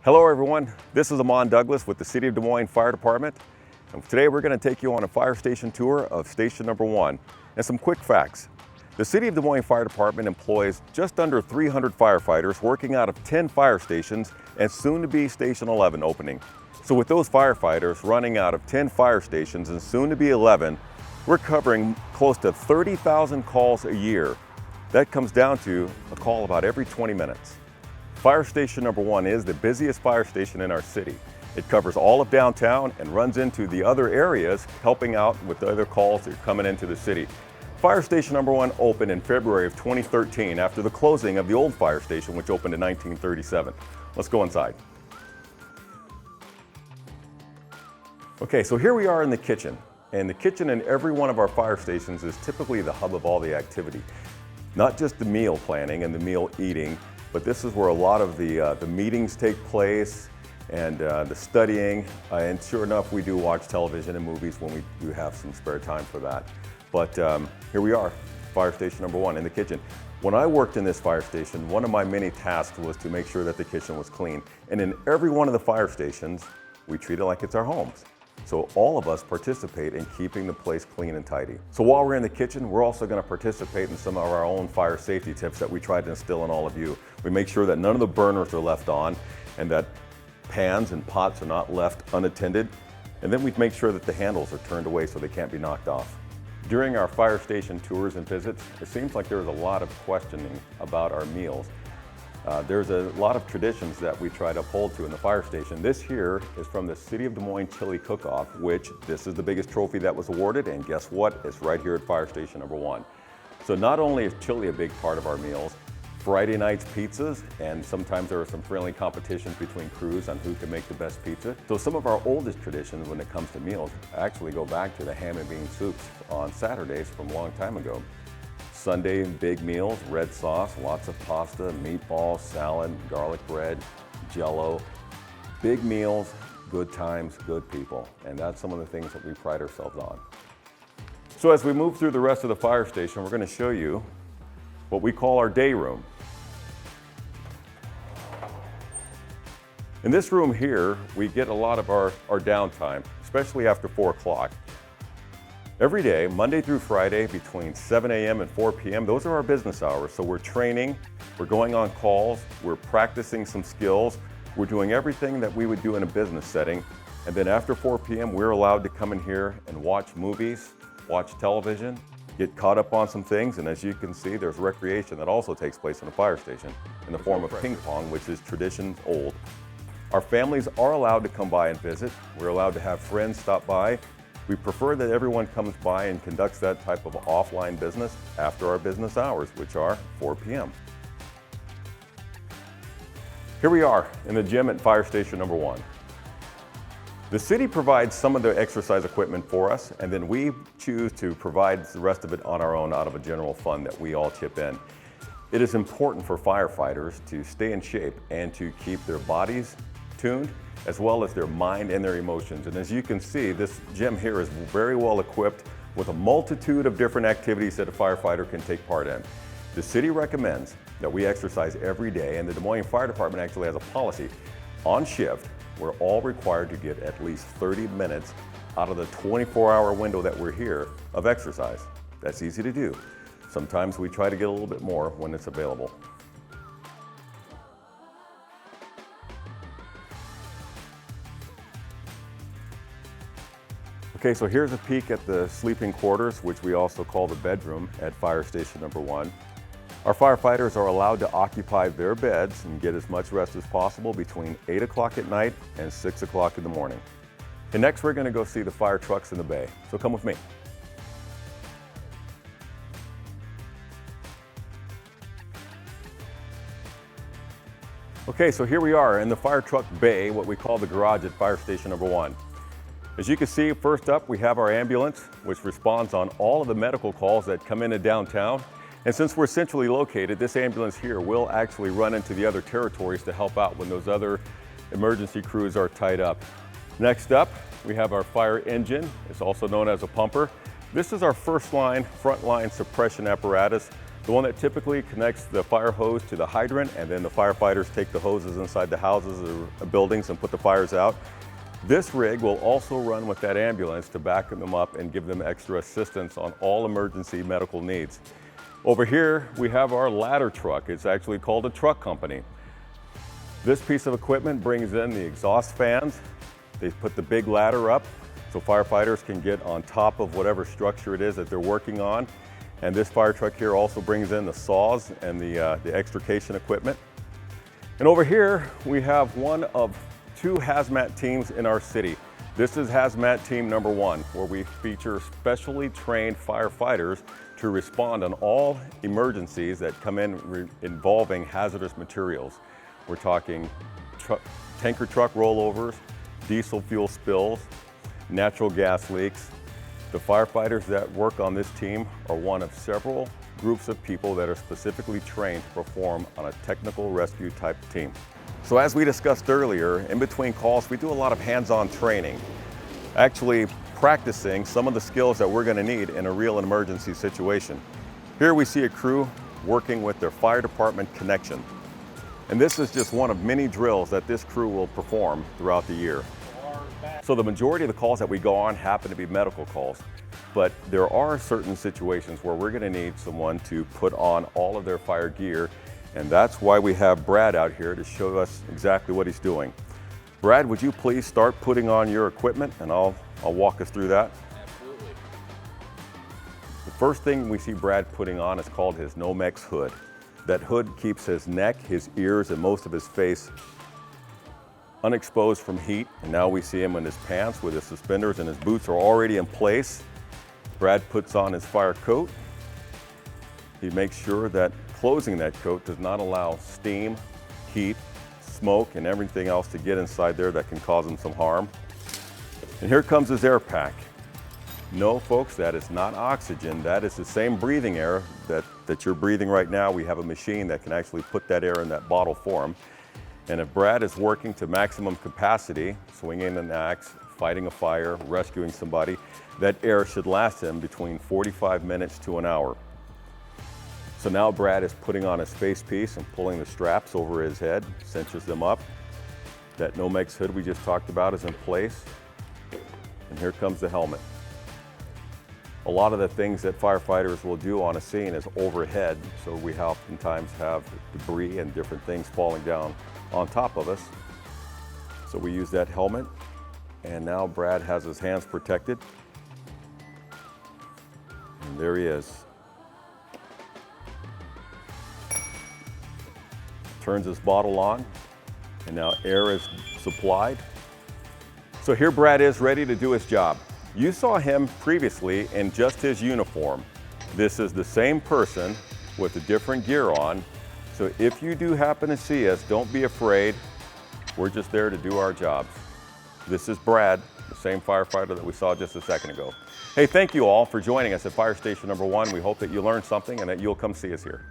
Hello everyone, this is Amon Douglas with the City of Des Moines Fire Department. And today we're going to take you on a fire station tour of station number 1. And some quick facts. The City of Des Moines Fire Department employs just under 300 firefighters working out of 10 fire stations and soon to be Station 11 opening. So with those firefighters running out of 10 fire stations and soon to be 11, we're covering close to 30,000 calls a year. That comes down to a call about every 20 minutes. Fire station number 1 is the busiest fire station in our city. It covers all of downtown and runs into the other areas, helping out with the other calls that are coming into the city. Fire station number 1 opened in February of 2013 after the closing of the old fire station, which opened in 1937. Let's go inside. Okay, so here we are in the kitchen. And the kitchen in every one of our fire stations is typically the hub of all the activity. Not just the meal planning and the meal eating, but this is where a lot of the meetings take place and the studying. And sure enough, we do watch television and movies when we do have some spare time for that. But here we are, fire station number 1 in the kitchen. When I worked in this fire station, one of my many tasks was to make sure that the kitchen was clean. And in every one of the fire stations, we treat it like it's our homes. So all of us participate in keeping the place clean and tidy. So while we're in the kitchen, we're also going to participate in some of our own fire safety tips that we try to instill in all of you. We make sure that none of the burners are left on and that pans and pots are not left unattended. And then we make sure that the handles are turned away so they can't be knocked off. During our fire station tours and visits, it seems like there's a lot of questioning about our meals. There's a lot of traditions that we try to uphold to in the fire station. This here is from the City of Des Moines Chili Cook-Off, which this is the biggest trophy that was awarded, and guess what? It's right here at fire station number 1. So not only is chili a big part of our meals, Friday nights pizzas, and sometimes there are some friendly competitions between crews on who can make the best pizza. So some of our oldest traditions when it comes to meals actually go back to the ham and bean soups on Saturdays from a long time ago. Sunday big meals, red sauce, lots of pasta, meatballs, salad, garlic bread, jello. Big meals, good times, good people. And that's some of the things that we pride ourselves on. So as we move through the rest of the fire station, we're going to show you what we call our day room. In this room here, we get a lot of our downtime, especially after 4 o'clock. Every day, Monday through Friday, between 7 a.m. and 4 p.m., those are our business hours. So we're training, we're going on calls, we're practicing some skills, we're doing everything that we would do in a business setting. And then after 4 p.m., we're allowed to come in here and watch movies, watch television, get caught up on some things. And as you can see, there's recreation that also takes place in the fire station in the form of ping pong, which is tradition old. Our families are allowed to come by and visit. We're allowed to have friends stop by. We prefer that everyone comes by and conducts that type of offline business after our business hours, which are 4 p.m. Here we are in the gym at fire station number 1. The city provides some of the exercise equipment for us, and then we choose to provide the rest of it on our own out of a general fund that we all chip in. It is important for firefighters to stay in shape and to keep their bodies tuned, as well as their mind and their emotions. And as you can see, this gym here is very well equipped with a multitude of different activities that a firefighter can take part in. The city recommends that we exercise every day, and the Des Moines Fire Department actually has a policy on shift. We're all required to get at least 30 minutes out of the 24-hour window that we're here of exercise. That's easy to do. Sometimes we try to get a little bit more when it's available. Okay, so here's a peek at the sleeping quarters, which we also call the bedroom at fire station number 1. Our firefighters are allowed to occupy their beds and get as much rest as possible between 8 o'clock at night and 6 o'clock in the morning. And next we're going to go see the fire trucks in the bay, so come with me. Okay, so here we are in the fire truck bay, what we call the garage at fire station number 1. As you can see, first up we have our ambulance, which responds on all of the medical calls that come into downtown. And since we're centrally located, this ambulance here will actually run into the other territories to help out when those other emergency crews are tied up. Next up, we have our fire engine. It's also known as a pumper. This is our front line suppression apparatus. The one that typically connects the fire hose to the hydrant, and then the firefighters take the hoses inside the houses or buildings and put the fires out. This rig will also run with that ambulance to back them up and give them extra assistance on all emergency medical needs. Over here, we have our ladder truck. It's actually called a truck company. This piece of equipment brings in the exhaust fans. They put the big ladder up so firefighters can get on top of whatever structure it is that they're working on. And this fire truck here also brings in the saws and the extrication equipment. And over here, we have one of 2 hazmat teams in our city. This is hazmat team number 1, where we feature specially trained firefighters to respond on all emergencies that come in involving hazardous materials. We're talking tanker truck rollovers, diesel fuel spills, natural gas leaks. The firefighters that work on this team are one of several groups of people that are specifically trained to perform on a technical rescue type team. So as we discussed earlier, in between calls, we do a lot of hands-on training, actually practicing some of the skills that we're going to need in a real emergency situation. Here we see a crew working with their fire department connection. And this is just one of many drills that this crew will perform throughout the year. So the majority of the calls that we go on happen to be medical calls, but there are certain situations where we're going to need someone to put on all of their fire gear, and that's why we have Brad out here to show us exactly what he's doing. Brad, would you please start putting on your equipment, and I'll walk us through that. Absolutely. The first thing we see Brad putting on is called his Nomex hood. That hood keeps his neck, his ears, and most of his face unexposed from heat, and now we see him in his pants with his suspenders, and his boots are already in place. Brad puts on his fire coat. He makes sure that closing that coat does not allow steam, heat, smoke, and everything else to get inside there that can cause him some harm. And here comes his air pack. No, folks, that is not oxygen. That is the same breathing air that you're breathing right now. We have a machine that can actually put that air in that bottle for him. And if Brad is working to maximum capacity, swinging an axe, fighting a fire, rescuing somebody, that air should last him between 45 minutes to an hour. So now Brad is putting on his face piece and pulling the straps over his head, cinches them up. That Nomex hood we just talked about is in place. And here comes the helmet. A lot of the things that firefighters will do on a scene is overhead, so we oftentimes have debris and different things falling down on top of us. So we use that helmet, and now Brad has his hands protected. And there he is. Turns his bottle on, and now air is supplied. So here Brad is ready to do his job. You saw him previously in just his uniform. This is the same person with a different gear on. So if you do happen to see us, don't be afraid. We're just there to do our jobs. This is Brad, the same firefighter that we saw just a second ago. Hey, thank you all for joining us at Fire Station number 1. We hope that you learned something and that you'll come see us here.